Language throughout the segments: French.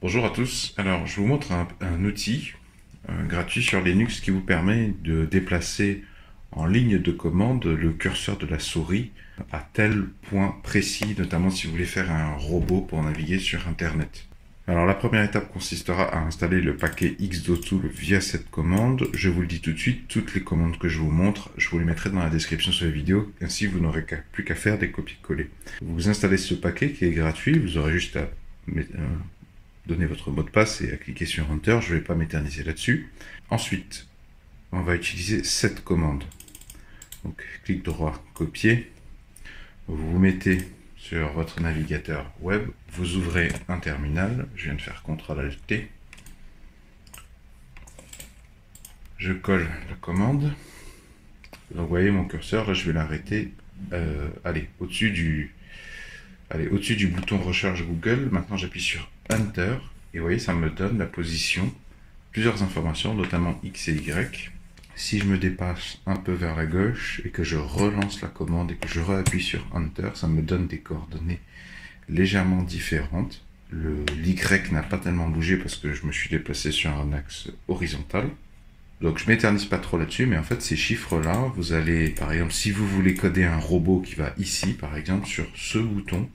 Bonjour à tous, alors je vous montre un outil gratuit sur Linux qui vous permet de déplacer en ligne de commande le curseur de la souris à tel point précis, notamment si vous voulez faire un robot pour naviguer sur internet. Alors la première étape consistera à installer le paquet xdotool via cette commande. Je vous le dis tout de suite, toutes les commandes que je vous montre, je vous les mettrai dans la description sur la vidéo, ainsi vous n'aurez plus qu'à faire des copier-coller. Vous installez ce paquet qui est gratuit, vous aurez juste à donner votre mot de passe et à cliquer sur Enter. Je ne vais pas m'éterniser là-dessus. Ensuite, on va utiliser cette commande. Donc, clic droit, copier. Vous vous mettez sur votre navigateur web. Vous ouvrez un terminal. Je viens de faire CTRL-Alt-T. Je colle la commande. Donc, vous voyez mon curseur. Là, je vais l'arrêter. Allez, au-dessus du bouton recherche Google. Maintenant, j'appuie sur Enter. Et vous voyez, ça me donne la position, plusieurs informations, notamment X et Y. Si je me dépasse un peu vers la gauche et que je relance la commande et que je réappuie sur Enter, ça me donne des coordonnées légèrement différentes. l'Y n'a pas tellement bougé parce que je me suis déplacé sur un axe horizontal. Donc je m'éternise pas trop là-dessus, mais en fait ces chiffres-là, vous allez, par exemple, si vous voulez coder un robot qui va ici, par exemple, sur ce bouton,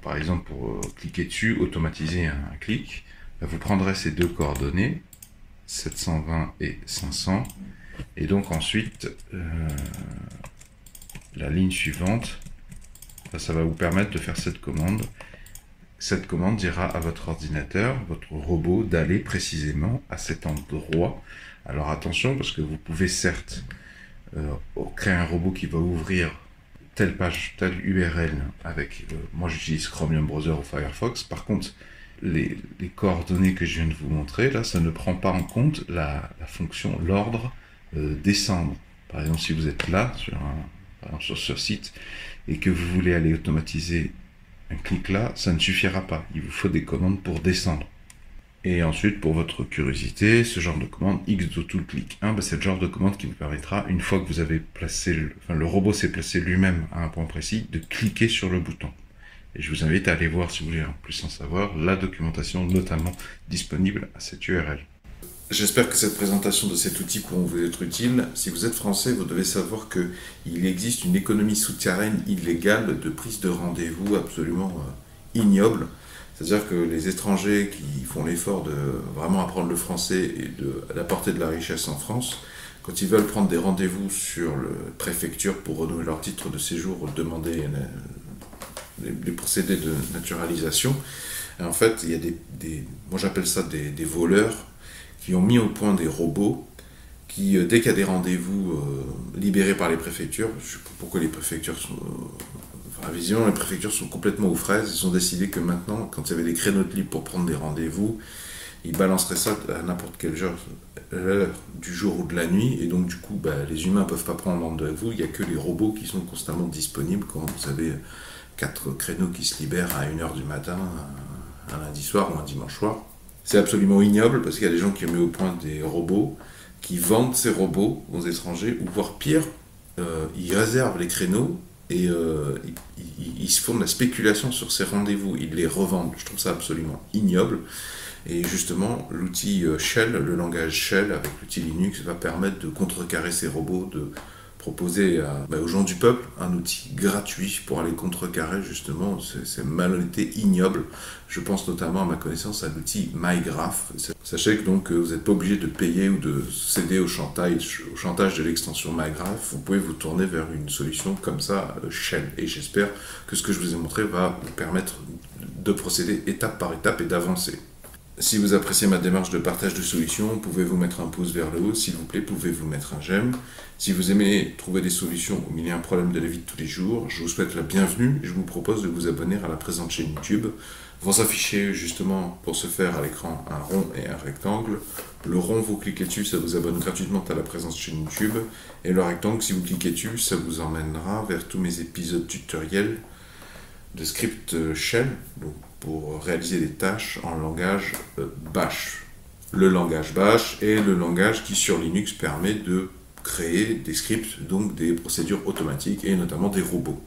par exemple pour cliquer dessus, automatiser un clic, vous prendrez ces deux coordonnées, 720 et 500, et donc ensuite, la ligne suivante, ça va vous permettre de faire cette commande. Cette commande dira à votre ordinateur, votre robot, d'aller précisément à cet endroit. Alors attention, parce que vous pouvez certes créer un robot qui va ouvrir telle page, telle URL avec, moi j'utilise Chromium Browser ou Firefox. Par contre, les coordonnées que je viens de vous montrer, là, ça ne prend pas en compte la fonction, l'ordre descendre. Par exemple, si vous êtes là, par exemple, sur ce site, et que vous voulez aller automatiser un clic là, ça ne suffira pas. Il vous faut des commandes pour descendre. Et ensuite, pour votre curiosité, ce genre de commande, xdotool clic 1, c'est le genre de commande qui vous permettra, une fois que vous avez placé, le robot s'est placé lui-même à un point précis, de cliquer sur le bouton. Et je vous invite à aller voir, si vous voulez en plus en savoir, la documentation notamment disponible à cette URL. J'espère que cette présentation de cet outil pourra vous être utile. Si vous êtes français, vous devez savoir qu'il existe une économie souterraine illégale de prise de rendez-vous absolument ignoble. C'est-à-dire que les étrangers qui font l'effort de vraiment apprendre le français et d'apporter de la richesse en France, quand ils veulent prendre des rendez-vous sur la préfecture pour renouveler leur titre de séjour ou demander les procédés de naturalisation, en fait, il y a moi j'appelle ça des voleurs, qui ont mis au point des robots qui, dès qu'il y a des rendez-vous libérés par les préfectures, je ne sais pas pourquoi les préfectures sont... visiblement, les préfectures sont complètement aux fraises. Ils ont décidé que maintenant, quand il y avait des créneaux de libre pour prendre des rendez-vous, ils balanceraient ça à n'importe quelle heure du jour ou de la nuit. Et donc, du coup, les humains ne peuvent pas prendre rendez-vous. Il n'y a que les robots qui sont constamment disponibles quand vous avez 4 créneaux qui se libèrent à 1h du matin, un lundi soir ou un dimanche soir. C'est absolument ignoble parce qu'il y a des gens qui ont mis au point des robots qui vendent ces robots aux étrangers, ou voire pire, ils réservent les créneaux et ils se font de la spéculation sur ces rendez-vous, ils les revendent. Je trouve ça absolument ignoble. Et justement, l'outil Shell, le langage Shell avec l'outil Linux va permettre de contrecarrer ces robots, de proposer aux gens du peuple un outil gratuit pour aller contrecarrer justement ces malhonnêtetés ignobles. Je pense notamment à ma connaissance à l'outil MyGraph. Sachez que donc vous n'êtes pas obligé de payer ou de céder au chantage de l'extension MyGraph. Vous pouvez vous tourner vers une solution comme ça, Shell. Et j'espère que ce que je vous ai montré va vous permettre de procéder étape par étape et d'avancer. Si vous appréciez ma démarche de partage de solutions, pouvez-vous mettre un pouce vers le haut, s'il vous plaît, pouvez-vous mettre un j'aime. Si vous aimez trouver des solutions au milieu d'un problème de la vie de tous les jours, je vous souhaite la bienvenue et je vous propose de vous abonner à la présente chaîne YouTube. Vont s'afficher justement pour ce faire à l'écran un rond et un rectangle. Le rond, vous cliquez dessus, ça vous abonne gratuitement à la présente chaîne YouTube. Et le rectangle, si vous cliquez dessus, ça vous emmènera vers tous mes épisodes tutoriels de script Shell, donc pour réaliser des tâches en langage Bash. Le langage Bash est le langage qui sur Linux permet de créer des scripts, donc des procédures automatiques et notamment des robots.